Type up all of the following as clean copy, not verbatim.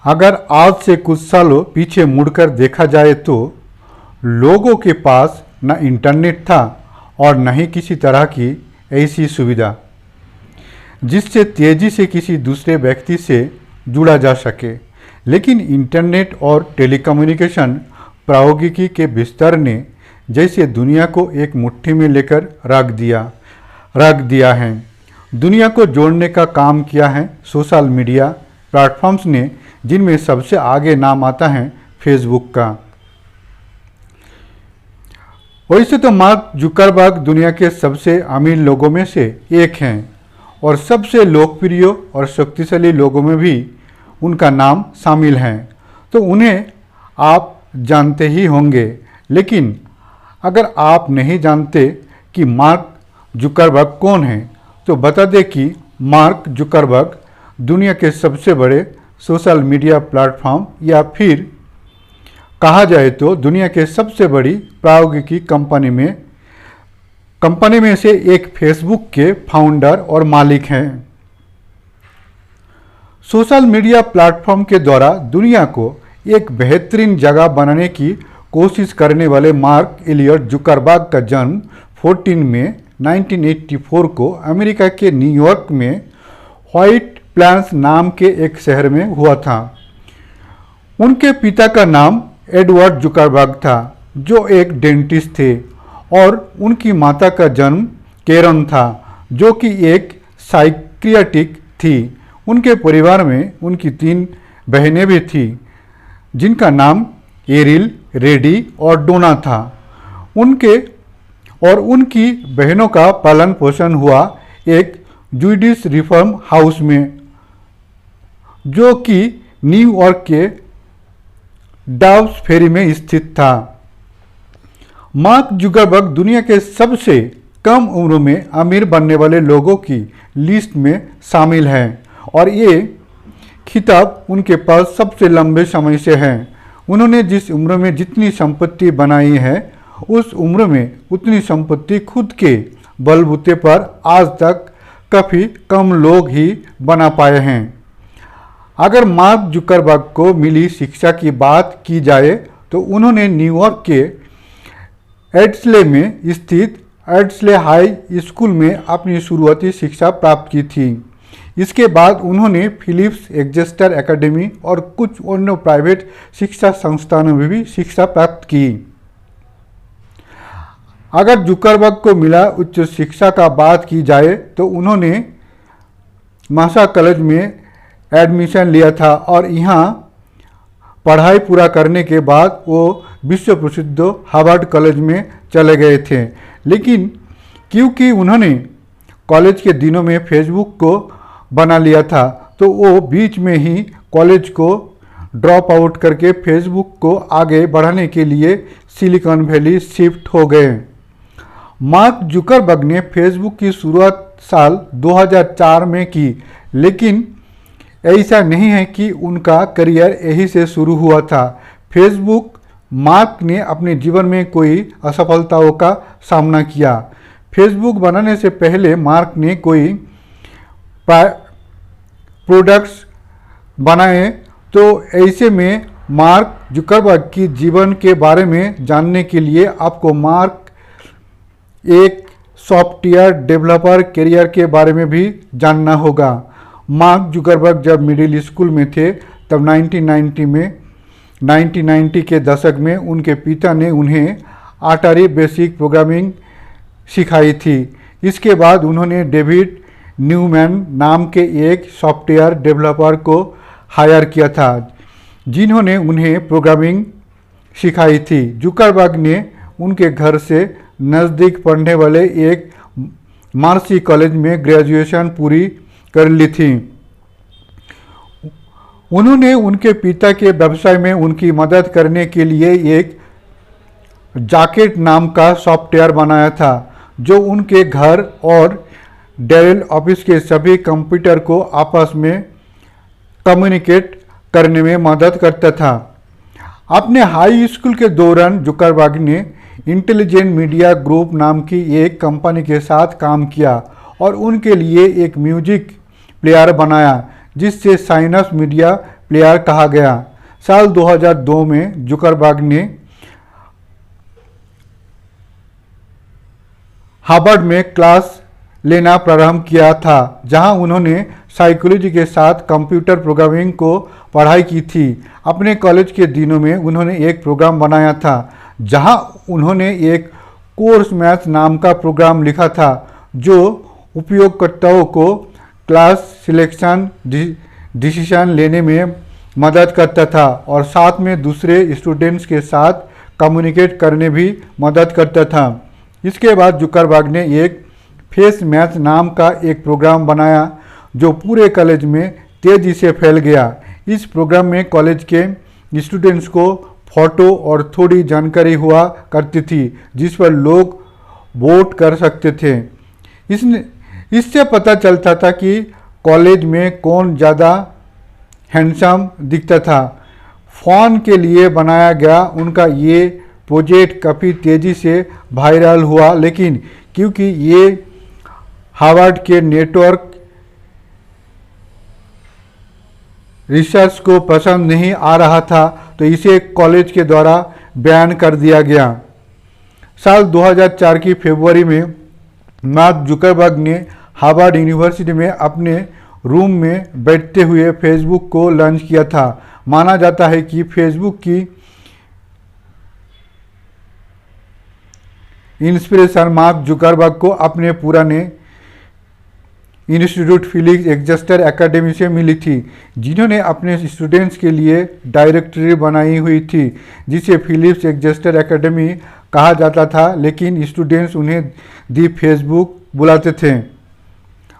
अगर आज से कुछ सालों पीछे मुड़कर देखा जाए तो लोगों के पास न इंटरनेट था और न ही किसी तरह की ऐसी सुविधा जिससे तेजी से किसी दूसरे व्यक्ति से जुड़ा जा सके। लेकिन इंटरनेट और टेलीकम्युनिकेशन प्रौद्योगिकी के विस्तार ने जैसे दुनिया को एक मुट्ठी में लेकर रख दिया है। दुनिया को जोड़ने का काम किया है सोशल मीडिया प्लेटफॉर्म्स ने, जिनमें सबसे आगे नाम आता है फेसबुक का। वैसे तो मार्क जुकरबर्ग दुनिया के सबसे अमीर लोगों में से एक हैं और सबसे लोकप्रिय और शक्तिशाली लोगों में भी उनका नाम शामिल है, तो उन्हें आप जानते ही होंगे। लेकिन अगर आप नहीं जानते कि मार्क जुकरबर्ग कौन है, तो बता दें कि मार्क जुकरबर्ग दुनिया के सबसे बड़े सोशल मीडिया प्लेटफॉर्म या फिर कहा जाए तो दुनिया के सबसे बड़ी प्रौद्योगिकी कंपनी में से एक फेसबुक के फाउंडर और मालिक हैं। सोशल मीडिया प्लेटफॉर्म के द्वारा दुनिया को एक बेहतरीन जगह बनाने की कोशिश करने वाले मार्क एलियट जुकरबर्ग का जन्म 14 मई 1984 को अमेरिका के न्यूयॉर्क में व्हाइट प्लान्स नाम के एक शहर में हुआ था। उनके पिता का नाम एडवर्ड जुकरबर्ग था, जो एक डेंटिस्ट थे, और उनकी माता का जन्म कैरन था, जो कि एक साइकियाट्रिस्ट थी। उनके परिवार में उनकी 3 बहनें भी थीं, जिनका नाम एरिल, रेडी और डोना था। उनकी बहनों का पालन पोषण हुआ एक ज्यूडिश रिफॉर्म हाउस में, जो कि न्यूयॉर्क के डाउस फेरी में स्थित था। मार्क जुकरबर्ग दुनिया के सबसे कम उम्र में अमीर बनने वाले लोगों की लिस्ट में शामिल हैं और ये खिताब उनके पास सबसे लंबे समय से है। उन्होंने जिस उम्र में जितनी संपत्ति बनाई है, उस उम्र में उतनी संपत्ति खुद के बलबूते पर आज तक काफ़ी कम लोग ही बना पाए हैं। अगर मार्क जुकरबर्ग को मिली शिक्षा की बात की जाए तो उन्होंने न्यूयॉर्क के एड्सले में स्थित एड्सले हाई स्कूल में अपनी शुरुआती शिक्षा प्राप्त की थी। इसके बाद उन्होंने फिलिप्स एक्जेस्टर एकेडमी और कुछ अन्य प्राइवेट शिक्षा संस्थानों में भी शिक्षा प्राप्त की। अगर जुकरबर्ग को मिला उच्च शिक्षा का बात की जाए तो उन्होंने मासा कॉलेज में एडमिशन लिया था और यहाँ पढ़ाई पूरा करने के बाद वो विश्व प्रसिद्ध हार्वर्ड कॉलेज में चले गए थे। लेकिन क्योंकि उन्होंने कॉलेज के दिनों में फेसबुक को बना लिया था, तो वो बीच में ही कॉलेज को ड्रॉप आउट करके फेसबुक को आगे बढ़ाने के लिए सिलिकॉन वैली शिफ्ट हो गए। मार्क जुकरबर्ग ने फेसबुक की शुरुआत साल 2004 में की, लेकिन ऐसा नहीं है कि उनका करियर यहीं से शुरू हुआ था। फेसबुक मार्क ने अपने जीवन में कोई असफलताओं का सामना किया। फेसबुक बनाने से पहले मार्क ने कोई प्रोडक्ट्स बनाए, तो ऐसे में मार्क जुकरबर्ग की जीवन के बारे में जानने के लिए आपको मार्क एक सॉफ्टवेयर डेवलपर करियर के बारे में भी जानना होगा। मार्क जुकरबर्ग जब मिडिल स्कूल में थे तब 1990 के दशक में उनके पिता ने उन्हें अटारी बेसिक प्रोग्रामिंग सिखाई थी। इसके बाद उन्होंने डेविड न्यूमैन नाम के एक सॉफ्टवेयर डेवलपर को हायर किया था, जिन्होंने उन्हें प्रोग्रामिंग सिखाई थी। जुकरबर्ग ने उनके घर से नज़दीक पढ़ने वाले एक मार्सी कॉलेज में ग्रेजुएशन पूरी कर ली थी। उन्होंने उनके पिता के व्यवसाय में उनकी मदद करने के लिए एक जैकेट नाम का सॉफ्टवेयर बनाया था, जो उनके घर और डेल ऑफिस के सभी कंप्यूटर को आपस में कम्युनिकेट करने में मदद करता था। अपने हाई स्कूल के दौरान जुकरबर्ग ने इंटेलिजेंट मीडिया ग्रुप नाम की एक कंपनी के साथ काम किया और उनके लिए एक म्यूजिक प्लेयर बनाया, जिससे साइनस मीडिया प्लेयर कहा गया। साल 2002 में जुकरबर्ग ने हार्वर्ड में क्लास लेना प्रारंभ किया था, जहां उन्होंने साइकोलॉजी के साथ कंप्यूटर प्रोग्रामिंग को पढ़ाई की थी। अपने कॉलेज के दिनों में उन्होंने एक प्रोग्राम बनाया था जहां उन्होंने एक कोर्स मैथ नाम का प्रोग्राम लिखा था जो उपयोगकर्ताओं को क्लास सिलेक्शन डिसीजन लेने में मदद करता था और साथ में दूसरे स्टूडेंट्स के साथ कम्युनिकेट करने भी मदद करता था। इसके बाद जुकरबर्ग ने एक फेस मैथ नाम का एक प्रोग्राम बनाया जो पूरे कॉलेज में तेज़ी से फैल गया। इस प्रोग्राम में कॉलेज के स्टूडेंट्स को फोटो और थोड़ी जानकारी हुआ करती थी जिस पर लोग वोट कर सकते थे। इससे पता चलता था कि कॉलेज में कौन ज़्यादा हैंडसम दिखता था। फ़ोन के लिए बनाया गया उनका ये प्रोजेक्ट काफ़ी तेज़ी से वायरल हुआ, लेकिन क्योंकि ये हार्वर्ड के नेटवर्क रिसर्च को पसंद नहीं आ रहा था तो इसे कॉलेज के द्वारा बैन कर दिया गया। साल 2004 की फरवरी में मार्क जुकरबर्ग ने हार्वर्ड यूनिवर्सिटी में अपने रूम में बैठते हुए फेसबुक को लॉन्च किया था। माना जाता है कि फेसबुक की इंस्पिरेशन मार्क जुकरबर्ग को अपने पुराने इंस्टीट्यूट फिलिप्स एक्जेस्टर एकेडमी से मिली थी, जिन्होंने अपने स्टूडेंट्स के लिए डायरेक्टरी बनाई हुई थी जिसे फिलिप्स एक्जेस्टर एकेडमी कहा जाता था, लेकिन स्टूडेंट्स उन्हें दी फेसबुक बुलाते थे।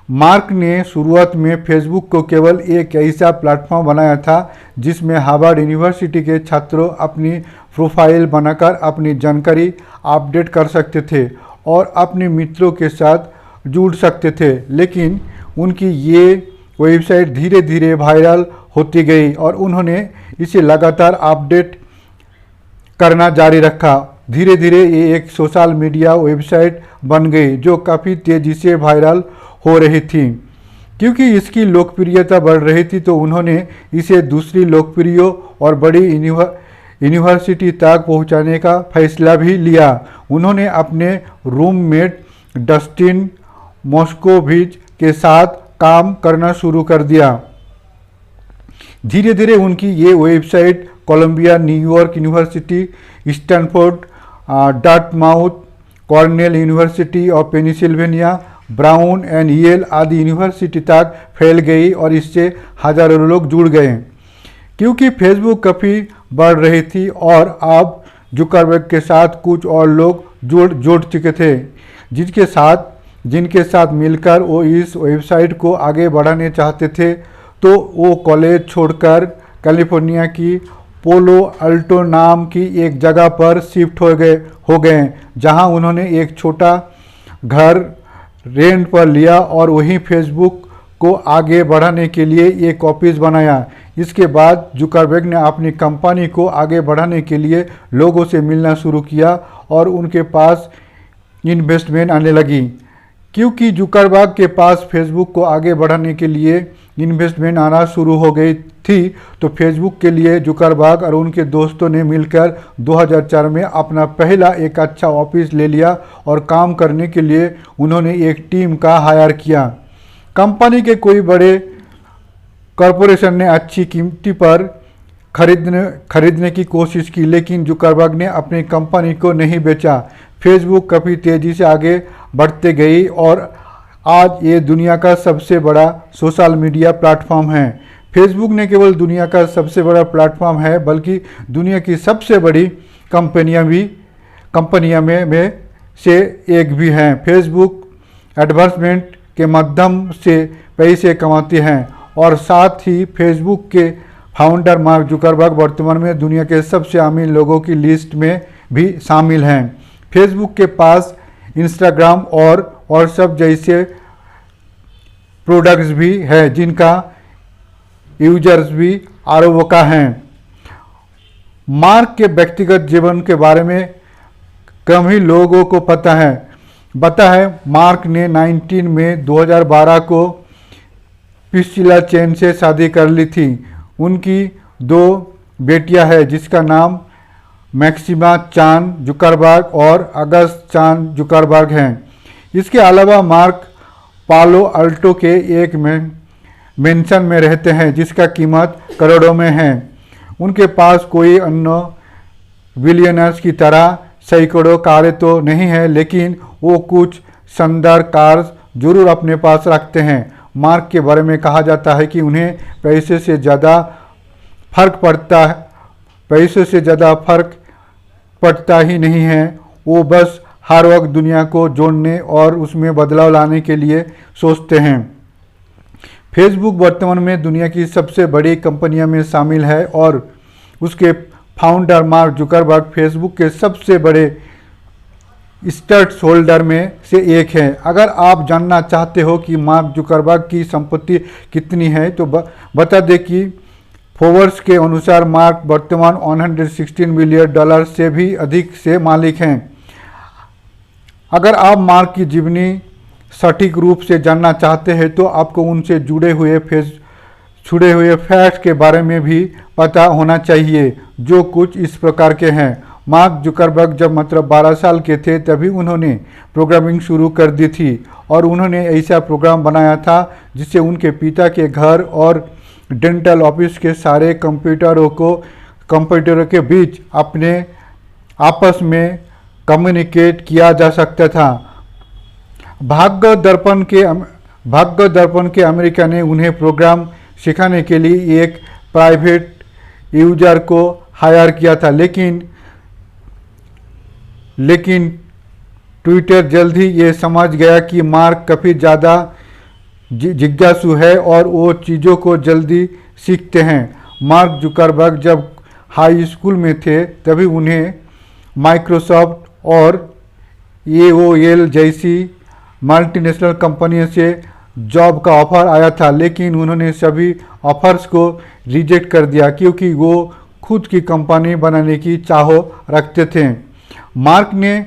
मार्क ने शुरुआत में फेसबुक को केवल एक ऐसा प्लेटफॉर्म बनाया था जिसमें हार्वर्ड यूनिवर्सिटी के छात्रों अपनी प्रोफाइल बनाकर अपनी जानकारी अपडेट कर सकते थे और अपने मित्रों के साथ जुड़ सकते थे, लेकिन उनकी ये वेबसाइट धीरे धीरे वायरल होती गई और उन्होंने इसे लगातार अपडेट करना जारी रखा। धीरे धीरे ये एक सोशल मीडिया वेबसाइट बन गई जो काफ़ी तेज़ी से वायरल हो रही थी। क्योंकि इसकी लोकप्रियता बढ़ रही थी तो उन्होंने इसे दूसरी लोकप्रिय और बड़ी यूनिवर्सिटी तक पहुंचाने का फैसला भी लिया। उन्होंने अपने रूममेट डस्टिन मोस्कोविच के साथ काम करना शुरू कर दिया। धीरे धीरे उनकी ये website Columbia, New York university, Stanford, Dartmouth, Cornell university of Pennsylvania, Brown and Yale आदि यूनिवर्सिटी तक फैल गई और इससे हजारों लोग जुड़ गए। क्योंकि फेसबुक काफ़ी बढ़ रही थी और अब जुकरबर्ग के साथ कुछ और लोग जुड़ चुके थे जिनके साथ मिलकर वो इस वेबसाइट को आगे बढ़ाने चाहते थे, तो वो कॉलेज छोड़कर कैलिफोर्निया की पोलो अल्टो नाम की एक जगह पर शिफ्ट हो गए जहां उन्होंने एक छोटा घर रेंट पर लिया और वहीं फेसबुक को आगे बढ़ाने के लिए एक ऑफिस बनाया। इसके बाद जुकरबर्ग ने अपनी कंपनी को आगे बढ़ाने के लिए लोगों से मिलना शुरू किया और उनके पास इन्वेस्टमेंट आने लगी। क्योंकि जुकरबर्ग के पास फेसबुक को आगे बढ़ाने के लिए इन्वेस्टमेंट आना शुरू हो गई थी, तो फेसबुक के लिए जुकरबर्ग और उनके दोस्तों ने मिलकर 2004 में अपना पहला एक अच्छा ऑफिस ले लिया और काम करने के लिए उन्होंने एक टीम का हायर किया। कंपनी के कोई बड़े कॉरपोरेशन ने अच्छी कीमती पर खरीदने की कोशिश की, लेकिन जुकरबर्ग ने अपनी कंपनी को नहीं बेचा। फेसबुक काफ़ी तेज़ी से आगे बढ़ते गई और आज ये दुनिया का सबसे बड़ा सोशल मीडिया प्लेटफॉर्म है। फेसबुक ने केवल दुनिया का सबसे बड़ा प्लेटफॉर्म है बल्कि दुनिया की सबसे बड़ी कंपनियां में से एक भी हैं। फेसबुक एडवर्टाइजमेंट के माध्यम से पैसे कमाते हैं और साथ ही फेसबुक के फाउंडर मार्क जुकरबर्ग वर्तमान में दुनिया के सबसे अमीर लोगों की लिस्ट में भी शामिल हैं। फेसबुक के पास इंस्टाग्राम और व्हाट्सएप जैसे प्रोडक्ट्स भी हैं जिनका यूजर्स भी अरबों का हैं। मार्क के व्यक्तिगत जीवन के बारे में कम ही लोगों को पता है। मार्क ने 19 मई 2012 को प्रिस्सिला चेन से शादी कर ली थी। उनकी 2 बेटियां हैं जिसका नाम मैक्सिमा चान जुकरबर्ग और अगस्त चान जुकरबर्ग हैं। इसके अलावा मार्क पालो अल्टो के एक मेंशन में रहते हैं जिसका कीमत करोड़ों में है। उनके पास कोई अन्य बिलियनर्स की तरह सैकड़ों कारें तो नहीं है, लेकिन वो कुछ शानदार कार्स जरूर अपने पास रखते हैं। मार्क के बारे में कहा जाता है कि उन्हें पैसे से ज़्यादा फर्क पड़ता ही नहीं है। वो बस हर वक्त दुनिया को जोड़ने और उसमें बदलाव लाने के लिए सोचते हैं। फेसबुक वर्तमान में दुनिया की सबसे बड़ी कंपनियों में शामिल है और उसके फाउंडर मार्क जुकरबर्ग फेसबुक के सबसे बड़े स्टेक होल्डर में से एक है। अगर आप जानना चाहते हो कि मार्क जुकरबर्ग की संपत्ति कितनी है तो बता दें कि फोर्ब्स के अनुसार मार्क वर्तमान $116 बिलियन से भी अधिक से मालिक हैं। अगर आप मार्क की जीवनी सटीक रूप से जानना चाहते हैं तो आपको उनसे जुड़े हुए फैक्ट्स के बारे में भी पता होना चाहिए, जो कुछ इस प्रकार के हैं। मार्क जुकरबर्ग जब मात्र 12 साल के थे तभी उन्होंने प्रोग्रामिंग शुरू कर दी थी और उन्होंने ऐसा प्रोग्राम बनाया था जिससे उनके पिता के घर और डेंटल ऑफिस के सारे कंप्यूटरों के बीच अपने आपस में कम्युनिकेट किया जा सकता था। भाग्य दर्पण के अमेरिका ने उन्हें प्रोग्राम सिखाने के लिए एक प्राइवेट यूजर को हायर किया था, लेकिन ट्विटर जल्द ही ये समझ गया कि मार्क काफ़ी ज़्यादा जिज्ञासु है और वो चीज़ों को जल्दी सीखते हैं। मार्क जुकरबर्ग जब हाई स्कूल में थे तभी उन्हें माइक्रोसॉफ्ट और AOL जैसी मल्टीनेशनल कंपनियों से जॉब का ऑफर आया था, लेकिन उन्होंने सभी ऑफर्स को रिजेक्ट कर दिया क्योंकि वो खुद की कंपनी बनाने की चाह रखते थे। मार्क ने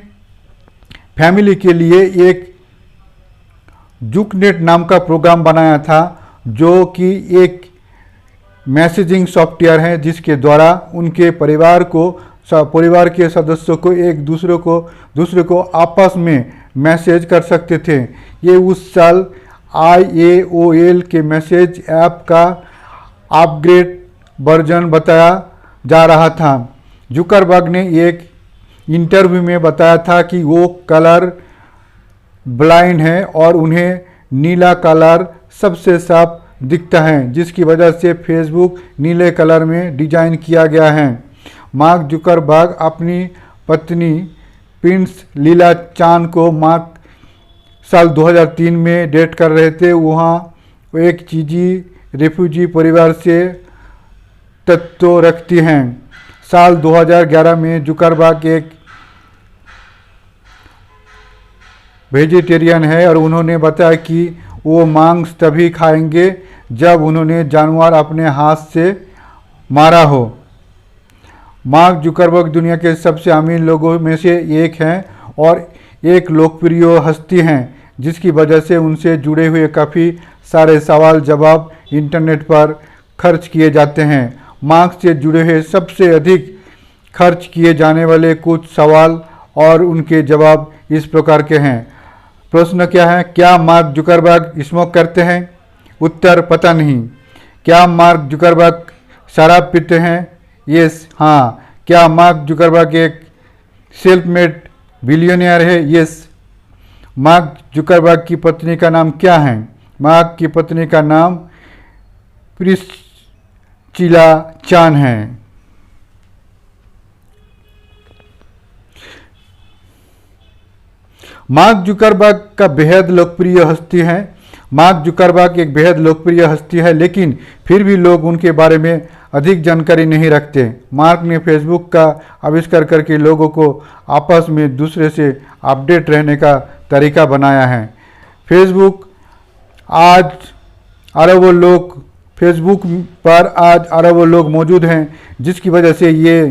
फैमिली के लिए एक जुकनेट नाम का प्रोग्राम बनाया था, जो कि एक मैसेजिंग सॉफ्टवेयर है जिसके द्वारा उनके परिवार के सदस्यों को एक दूसरे को आपस में मैसेज कर सकते थे। ये उस साल IAOL के मैसेज ऐप का अपग्रेड वर्जन बताया जा रहा था। जुकरबर्ग ने एक इंटरव्यू में बताया था कि वो कलर ब्लाइंड है और उन्हें नीला कलर सबसे साफ दिखता है, जिसकी वजह से फेसबुक नीले कलर में डिजाइन किया गया है। मार्क जुकरबर्ग अपनी पत्नी प्रिंस लीला चान को मार्क साल 2003 में डेट कर रहे थे। वहाँ एक चीजी रेफ्यूजी परिवार से तत्व रखती हैं। साल 2011 में जुकरबर्ग एक वेजिटेरियन है और उन्होंने बताया कि वो मांस तभी खाएंगे जब उन्होंने जानवर अपने हाथ से मारा हो। मार्क जुकरबर्ग दुनिया के सबसे अमीर लोगों में से एक हैं और एक लोकप्रिय हस्ती हैं, जिसकी वजह से उनसे जुड़े हुए काफ़ी सारे सवाल जवाब इंटरनेट पर खर्च किए जाते हैं। मार्क से जुड़े हुए सबसे अधिक खर्च किए जाने वाले कुछ सवाल और उनके जवाब इस प्रकार के हैं। प्रश्न क्या है? क्या मार्क जुकरबर्ग स्मोक करते हैं? उत्तर पता नहीं। क्या मार्क जुकरबर्ग शराब पीते हैं? यस, हाँ। क्या मार्क जुकरबर्ग एक सेल्फ मेड बिलियनियर है? यस। मार्क जुकरबर्ग की पत्नी का नाम क्या है? मार्क की पत्नी का नाम प्रिस्चिला चान है। मार्क जुकरबर्ग का बेहद लोकप्रिय हस्ती है। मार्क जुकरबर्ग एक बेहद लोकप्रिय हस्ती है, लेकिन फिर भी लोग उनके बारे में अधिक जानकारी नहीं रखते। मार्क ने फेसबुक का आविष्कार करके लोगों को आपस में दूसरे से अपडेट रहने का तरीका बनाया है। फेसबुक पर आज अरबों लोग मौजूद हैं, जिसकी वजह से ये